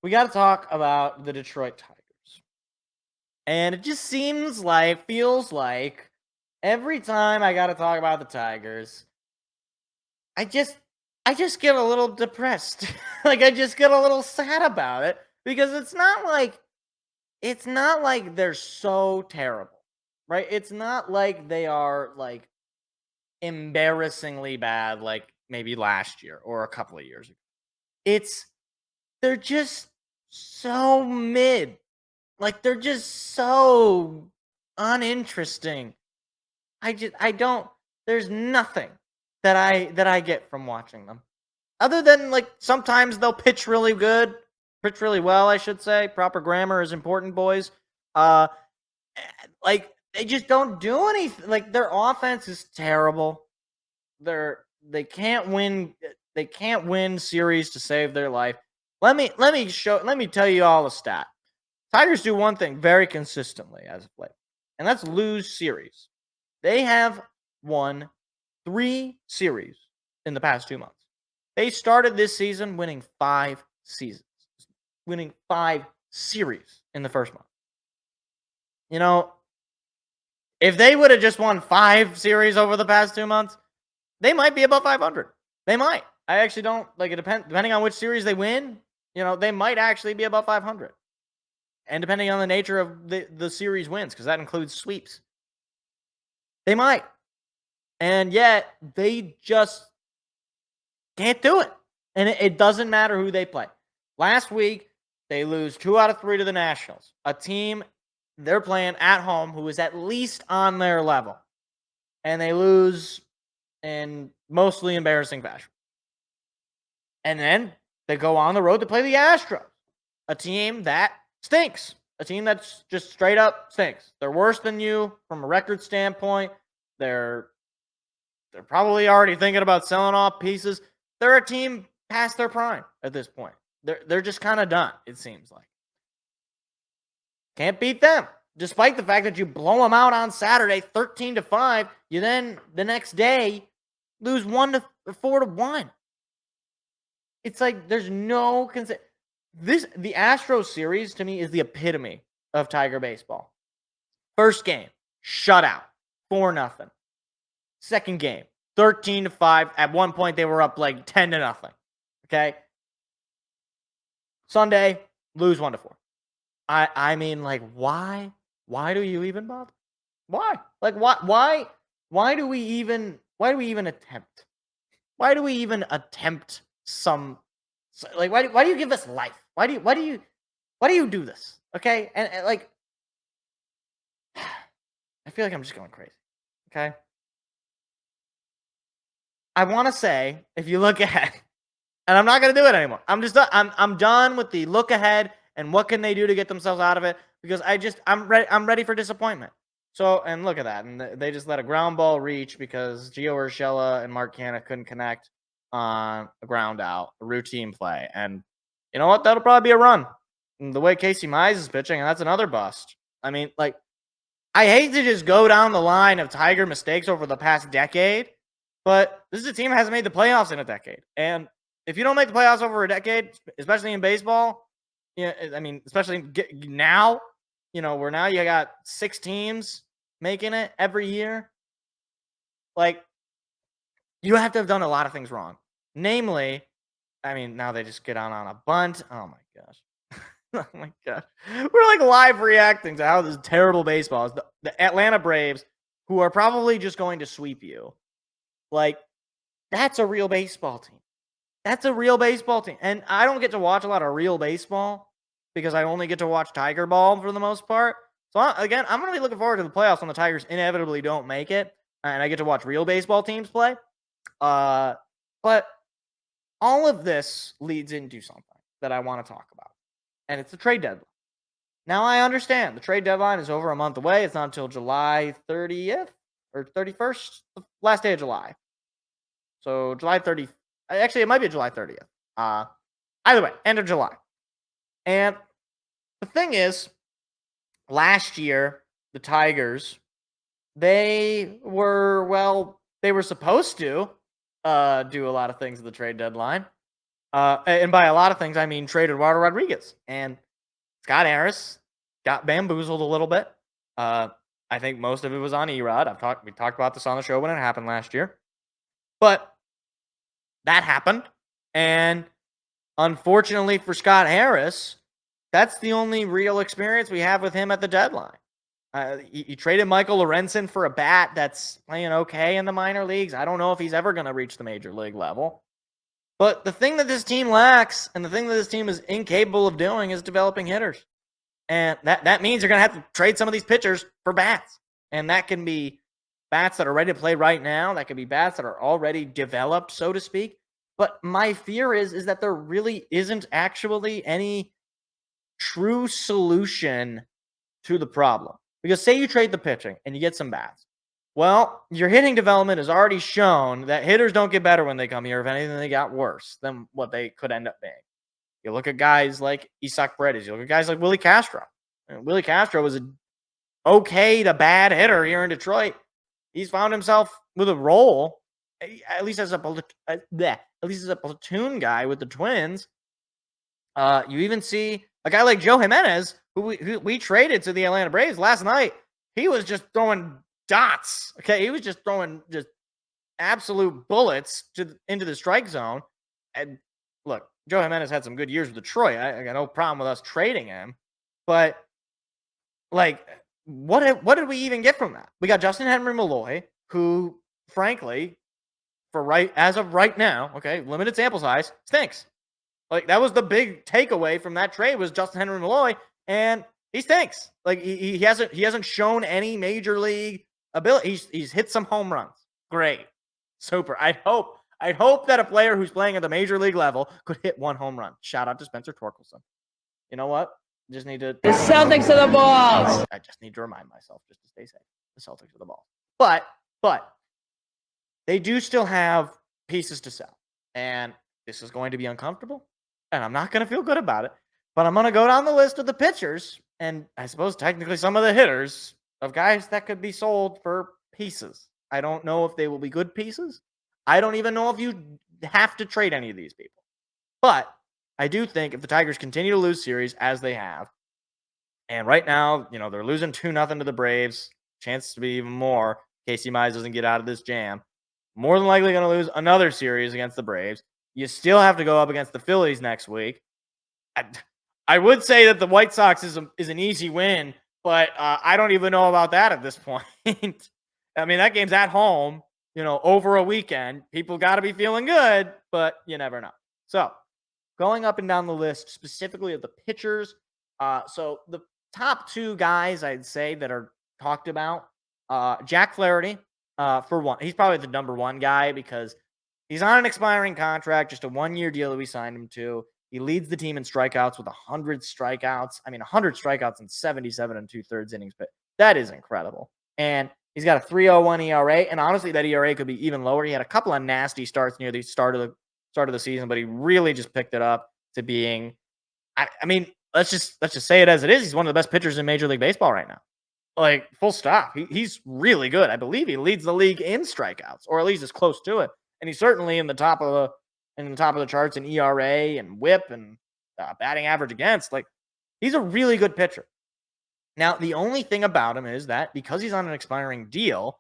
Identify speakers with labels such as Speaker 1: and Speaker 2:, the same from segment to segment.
Speaker 1: we got to talk about the Detroit Tigers. And it just feels like every time I got to talk about the Tigers, I just I just get a little depressed. Like I just get a little sad about it because it's not like they're so terrible. Right? It's not like they are like embarrassingly bad like maybe last year or a couple of years ago. It's they're just so mid. Like they're just so uninteresting. I don't there's nothing that I get from watching them. Other than like sometimes they'll pitch really well, I should say. Proper grammar is important, boys. Uh like they just don't do anything. Like their offense is terrible. They can't win they can't win series to save their life. Let me tell you all a stat. Tigers do one thing very consistently as of late, and that's lose series. They have won 3 series in the past 2 months. They started this season winning 5 series in the first month. You know, if they would have just won 5 series over the past 2 months, they might be above 500. They might. I actually don't like it. Depending on which series they win, they might actually be above 500. And depending on the nature of the series wins, because that includes sweeps, they might. And yet they just can't do it. And it doesn't matter who they play. Last week, they lose 2 out of 3 to the Nationals, a team they're playing at home who is at least on their level. And they lose in mostly embarrassing fashion. And then they go on the road to play the Astros, a team that stinks, a team that's just straight up stinks. They're worse than you from a record standpoint. They're probably already thinking about selling off pieces. They're a team past their prime at this point. They're just kind of done, it seems like. Can't beat them. Despite the fact that you blow them out on Saturday 13-5, you then the next day lose 4-1. It's like there's no the Astros series to me is the epitome of Tiger baseball. First game, shutout, 4-0. Second game, 13-5. At one point, they were up like 10-0. Okay. Sunday, lose 1-4. I mean, like, why? Why do you even bother? Why? Like, why do we even attempt? Why do we even attempt like why do you give us life? Why do you do this? Okay? And like I feel like I'm just going crazy. Okay? I want to say if you look ahead, and I'm not going to do it anymore. I'm done with the look ahead and what can they do to get themselves out of it because I'm ready for disappointment. So, and look at that. And they just let a ground ball reach because Gio Urshela and Mark Canha couldn't connect on a ground out, a routine play. And you know what? That'll probably be a run. And the way Casey Mize is pitching, and that's another bust. I mean, like, I hate to just go down the line of Tiger mistakes over the past decade, but this is a team that hasn't made the playoffs in a decade. And if you don't make the playoffs over a decade, especially in baseball, I mean, especially now, where now you got 6 teams making it every year, like, you have to have done a lot of things wrong. Namely, I mean, now they just get on a bunt. Oh my gosh. Oh my gosh. We're like live reacting to how this terrible baseball is. The Atlanta Braves, who are probably just going to sweep you. Like, that's a real baseball team. That's a real baseball team. And I don't get to watch a lot of real baseball because I only get to watch Tiger ball for the most part. So, I'm going to be looking forward to the playoffs when the Tigers inevitably don't make it. And I get to watch real baseball teams play. But all of this leads into something that I want to talk about. And it's the trade deadline. Now, I understand the trade deadline is over a month away. It's not until July 30th or 31st, the last day of July. So July 30th. Actually, it might be July 30th. Either way, end of July. And the thing is, last year, the Tigers, they were supposed to do a lot of things at the trade deadline. And by a lot of things, I mean trade Eduardo Rodriguez. And Scott Harris got bamboozled a little bit. I think most of it was on Erod. We talked about this on the show when it happened last year. But that happened. And unfortunately for Scott Harris, that's the only real experience we have with him at the deadline. He traded Michael Lorenzen for a bat that's playing okay in the minor leagues. I don't know if he's ever going to reach the major league level. But the thing that this team lacks and the thing that this team is incapable of doing is developing hitters. And that means you're going to have to trade some of these pitchers for bats. And that can be bats that are ready to play right now. That could be bats that are already developed, so to speak. But my fear is that there really isn't actually any true solution to the problem. Because say you trade the pitching and you get some bats. Well, your hitting development has already shown that hitters don't get better when they come here. If anything, they got worse than what they could end up being. You look at guys like Isaac Paredes. You look at guys like Willie Castro. And Willie Castro was an okay to bad hitter here in Detroit. He's found himself with a role, at least as a platoon guy with the Twins. You even see a guy like Joe Jimenez, who we traded to the Atlanta Braves last night. He was just throwing dots. Okay, he was just throwing just absolute bullets into the strike zone. And look, Joe Jimenez had some good years with Detroit. I got no problem with us trading him. But like, what did we even get from that? We got Justin Henry Malloy, who, frankly, as of right now, okay, limited sample size, stinks. Like, that was the big takeaway from that trade was Justin Henry Malloy, and he stinks. Like, he hasn't shown any major league ability. He's hit some home runs. Great. Super. I'd hope that a player who's playing at the major league level could hit one home run. Shout out to Spencer Torkelson. You know what? Just need to.
Speaker 2: The Celtics are the balls.
Speaker 1: I just need to remind myself just to stay safe. The Celtics are the balls. But they do still have pieces to sell. And this is going to be uncomfortable. And I'm not going to feel good about it. But I'm going to go down the list of the pitchers and I suppose technically some of the hitters of guys that could be sold for pieces. I don't know if they will be good pieces. I don't even know if you have to trade any of these people. But I do think if the Tigers continue to lose series as they have, and right now, they're losing 2-0 to the Braves, chance to be even more. Casey Mize doesn't get out of this jam. More than likely going to lose another series against the Braves. You still have to go up against the Phillies next week. I would say that the White Sox is an easy win, but I don't even know about that at this point. I mean, that game's at home, over a weekend. People got to be feeling good, but you never know. So, going up and down the list, specifically of the pitchers. So, the top two guys I'd say that are talked about, Jack Flaherty, for one. He's probably the number one guy because he's on an expiring contract, just a one-year deal that we signed him to. He leads the team in strikeouts with 100 strikeouts. I mean, 100 strikeouts in 77 and 2/3 innings, but that is incredible. And he's got a 3.01 ERA, and honestly, that ERA could be even lower. He had a couple of nasty starts near the start of the season, but he really just picked it up to being. I mean, let's just say it as it is. He's one of the best pitchers in Major League Baseball right now. Like, full stop. He's really good. I believe he leads the league in strikeouts, or at least as close to it. And he's certainly in the top of the charts in ERA and WHIP and batting average against. Like, he's a really good pitcher. Now, the only thing about him is that because he's on an expiring deal,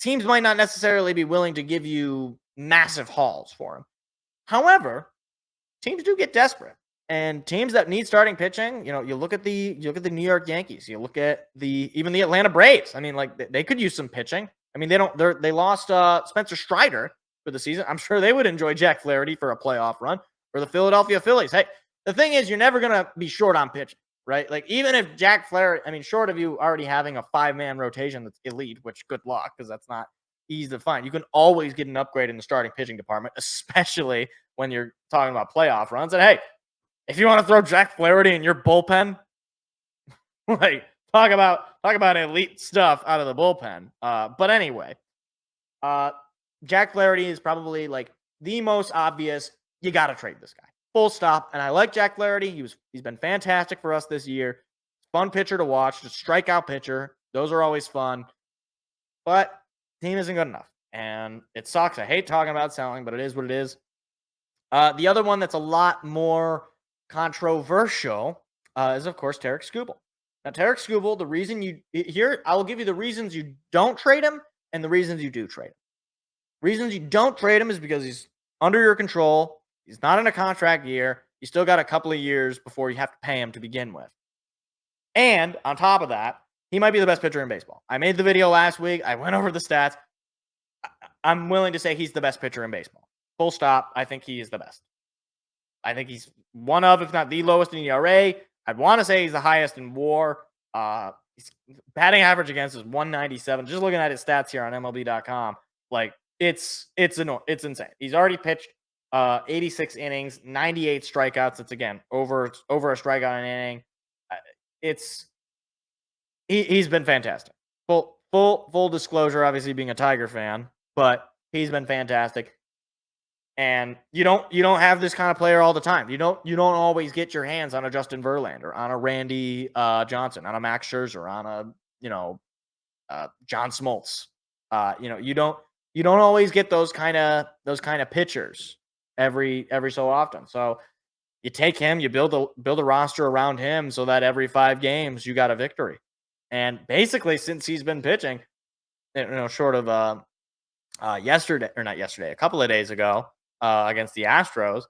Speaker 1: teams might not necessarily be willing to give you massive hauls for him. However, teams do get desperate. And teams that need starting pitching, you look at the New York Yankees, you look at even the Atlanta Braves. I mean, like, they could use some pitching. I mean, they lost Spencer Strider for the season. I'm sure they would enjoy Jack Flaherty for a playoff run. For the Philadelphia Phillies. Hey, the thing is, you're never gonna be short on pitching, right? Like, even if Jack Flaherty, I mean, short of you already having a 5-man rotation that's elite, which good luck because that's not easy to find. You can always get an upgrade in the starting pitching department, especially when you're talking about playoff runs. And hey, if you want to throw Jack Flaherty in your bullpen, like, talk about elite stuff out of the bullpen. But anyway, Jack Flaherty is probably like the most obvious. You got to trade this guy. Full stop. And I like Jack Flaherty. He's been fantastic for us this year. Fun pitcher to watch. Just strikeout pitcher. Those are always fun. But team isn't good enough. And it sucks. I hate talking about selling, but it is what it is. The other one that's a lot more controversial is, of course, Tarek Skubal. Now, Tarek Skubal, the reason here, I will give you the reasons you don't trade him and the reasons you do trade him. Reasons you don't trade him is because he's under your control. He's not in a contract year. You still got a couple of years before you have to pay him to begin with. And on top of that, he might be the best pitcher in baseball. I made the video last week. I went over the stats. I'm willing to say he's the best pitcher in baseball. Full stop. I think he is the best. I think he's one of, if not the lowest in ERA. I'd want to say he's the highest in WAR. His batting average against is 197. Just looking at his stats here on MLB.com, like it's insane. He's already pitched 86 innings, 98 strikeouts. It's again over a strikeout an inning. He's been fantastic. Full disclosure, obviously being a Tiger fan, but he's been fantastic. And you don't have this kind of player all the time. You don't always get your hands on a Justin Verlander, on a Randy Johnson, on a Max Scherzer, on a John Smoltz. You don't always get those kind of pitchers every so often. So you take him, you build a roster around him so that every 5 games you got a victory. And basically, since he's been pitching, short of a couple of days ago against the Astros,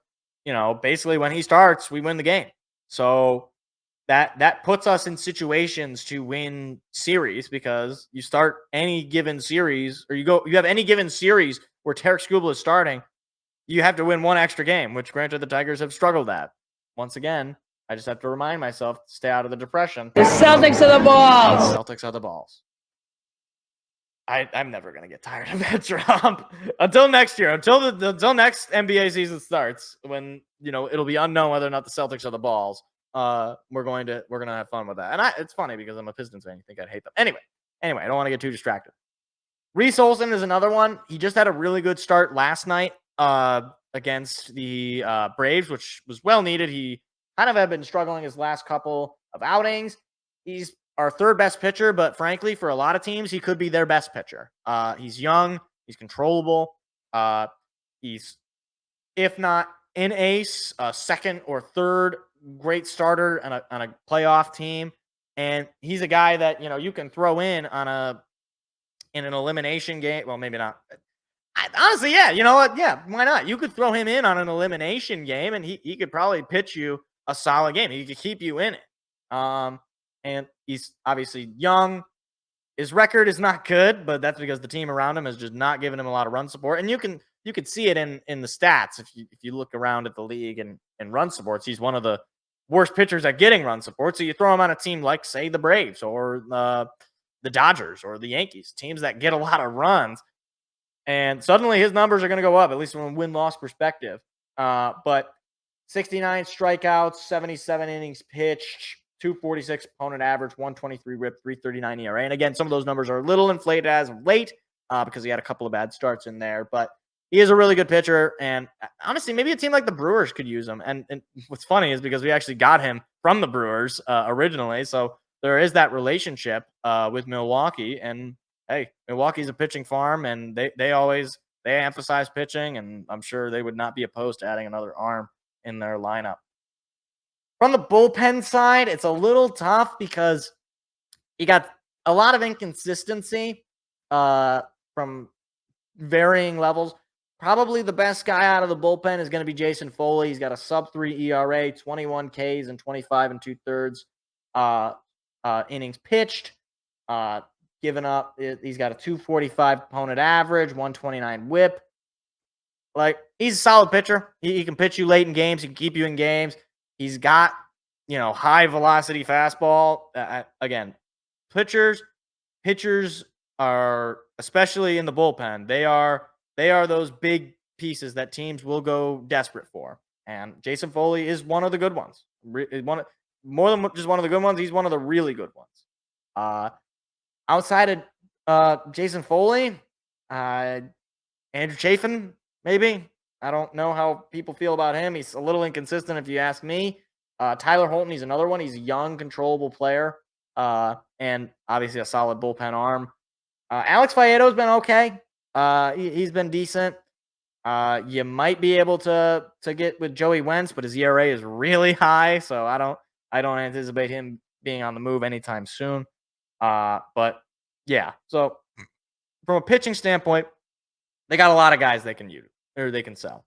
Speaker 1: basically when he starts, we win the game. So that puts us in situations to win series because you start any given series, or you have any given series where Tarek Skubal is starting, you have to win one extra game, which granted the Tigers have struggled at. Once again, I just have to remind myself to stay out of the depression.
Speaker 2: The Celtics are the balls.
Speaker 1: Celtics are the balls. I'm never gonna get tired of that drop until next year, until next NBA season starts, when it'll be unknown whether or not the Celtics are the balls. We're gonna have fun with that, and it's funny because I'm a Pistons fan. You think I'd hate them anyway? I don't want to get too distracted. Reese Olson is another one. He just had a really good start last night against the Braves, which was well needed. He kind of had been struggling his last couple of outings. He's our third best pitcher, but frankly, for a lot of teams, he could be their best pitcher. He's young, he's controllable. He's, if not an ace, a second or third great starter on a playoff team. And he's a guy that, you can throw in an elimination game. Well, maybe not. Honestly, yeah, you know what? Yeah, why not? You could throw him in on an elimination game, and he could probably pitch you a solid game. He could keep you in it. And he's obviously young. His record is not good, but that's because the team around him is just not giving him a lot of run support. And you can see it in the stats if you look around at the league and run supports. He's one of the worst pitchers at getting run support. So you throw him on a team like, say, the Braves or the Dodgers or the Yankees, teams that get a lot of runs, and suddenly his numbers are going to go up, at least from a win-loss perspective. But 69 strikeouts, 77 innings pitched, 246 opponent average, 123 whip, 339 ERA. And again, some of those numbers are a little inflated as of late because he had a couple of bad starts in there. But he is a really good pitcher. And honestly, maybe a team like the Brewers could use him. And what's funny is because we actually got him from the Brewers originally. So there is that relationship with Milwaukee. And hey, Milwaukee's a pitching farm, and they emphasize pitching. And I'm sure they would not be opposed to adding another arm in their lineup. From the bullpen side, it's a little tough because you got a lot of inconsistency from varying levels. Probably the best guy out of the bullpen is going to be Jason Foley. He's got a sub-3 ERA, 21 Ks and 25 2/3 innings pitched. Given up, he's got a 245 opponent average, 129 whip. Like, he's a solid pitcher. He can pitch you late in games. He can keep you in games. He's got, high velocity fastball. Again, pitchers are, especially in the bullpen, they are those big pieces that teams will go desperate for. And Jason Foley is one of the good ones. More than just one of the good ones, he's one of the really good ones. Outside of Jason Foley, Andrew Chafin, maybe. I don't know how people feel about him. He's a little inconsistent if you ask me. Tyler Holton, he's another one. He's a young, controllable player, and obviously a solid bullpen arm. Alex Faedo's been okay. He's been decent. You might be able to get with Joey Wentz, but his ERA is really high, so I don't anticipate him being on the move anytime soon. But yeah, so from a pitching standpoint, they got a lot of guys they can use or they can sell.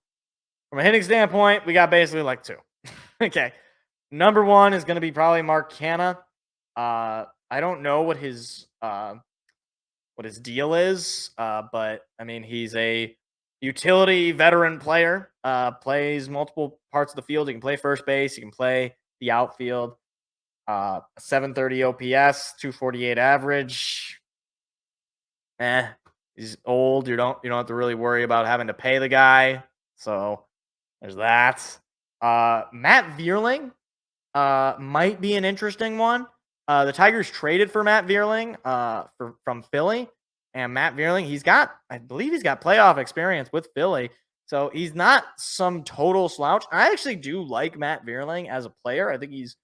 Speaker 1: From a hitting standpoint, we got basically like two. Okay. Number one is going to be probably Mark Canna. I don't know what his deal is, but I mean he's a utility veteran player. Plays multiple parts of the field. He can play first base. He can play the outfield. 730 OPS, 248 average. He's old. You don't have to really worry about having to pay the guy. So there's that. Matt Vierling might be an interesting one. The Tigers traded for Matt Vierling from Philly, and Matt Vierling, I believe he's got playoff experience with Philly, so he's not some total slouch. I actually do like Matt Vierling as a player. I think he's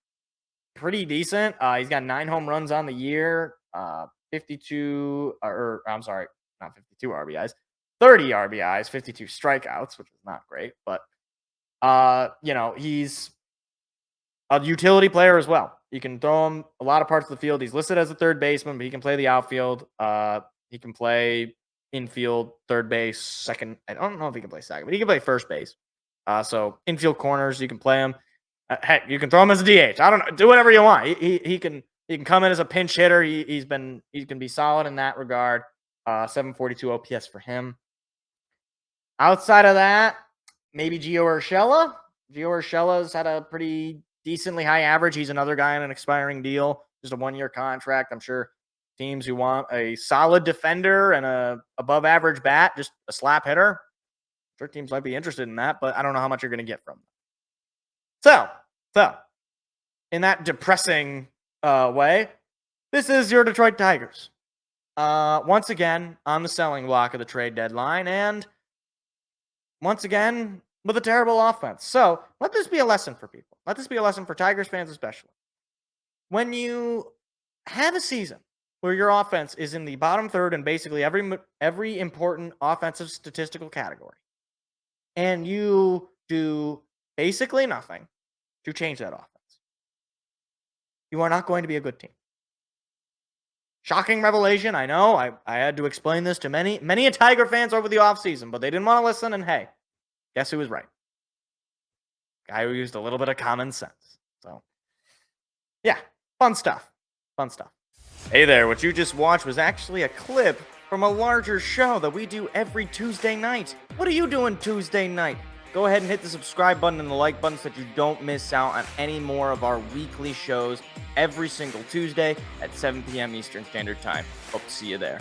Speaker 1: pretty decent. He's got 9 home runs on the year, 52, or I'm sorry, not 52 RBIs, 30 RBIs, 52 strikeouts, which is not great, but he's a utility player as well. You can throw him a lot of parts of the field. He's listed as a third baseman, but he can play the outfield. He can play infield, third base, second. I don't know if he can play second, but he can play first base. So infield corners, you can play him. Heck, you can throw him as a DH. I don't know. Do whatever you want. He can come in as a pinch hitter. He can be solid in that regard. 742 OPS for him. Outside of that, maybe Gio Urshela. Gio Urshela's had a pretty decently high average. He's another guy on an expiring deal, just a 1-year contract. I'm sure teams who want a solid defender and a above average bat, just a slap hitter, I'm sure teams might be interested in that, but I don't know how much you're going to get from them. So in that depressing way, this is your Detroit Tigers. Once again on the selling block of the trade deadline, and once again with a terrible offense. So let this be a lesson for people. Let this be a lesson for Tigers fans especially. When you have a season where your offense is in the bottom third in basically every important offensive statistical category, and you do basically nothing to change that offense, you are not going to be a good team. Shocking revelation, I know. I had to explain this to many Tiger fans over the offseason, but they didn't want to listen, and hey, guess who was right? Guy who used a little bit of common sense. So, yeah, fun stuff. Fun stuff. Hey there, what you just watched was actually a clip from a larger show that we do every Tuesday night. What are you doing Tuesday night? Go ahead and hit the subscribe button and the like button so that you don't miss out on any more of our weekly shows every single Tuesday at 7 p.m. Eastern Standard Time. Hope to see you there.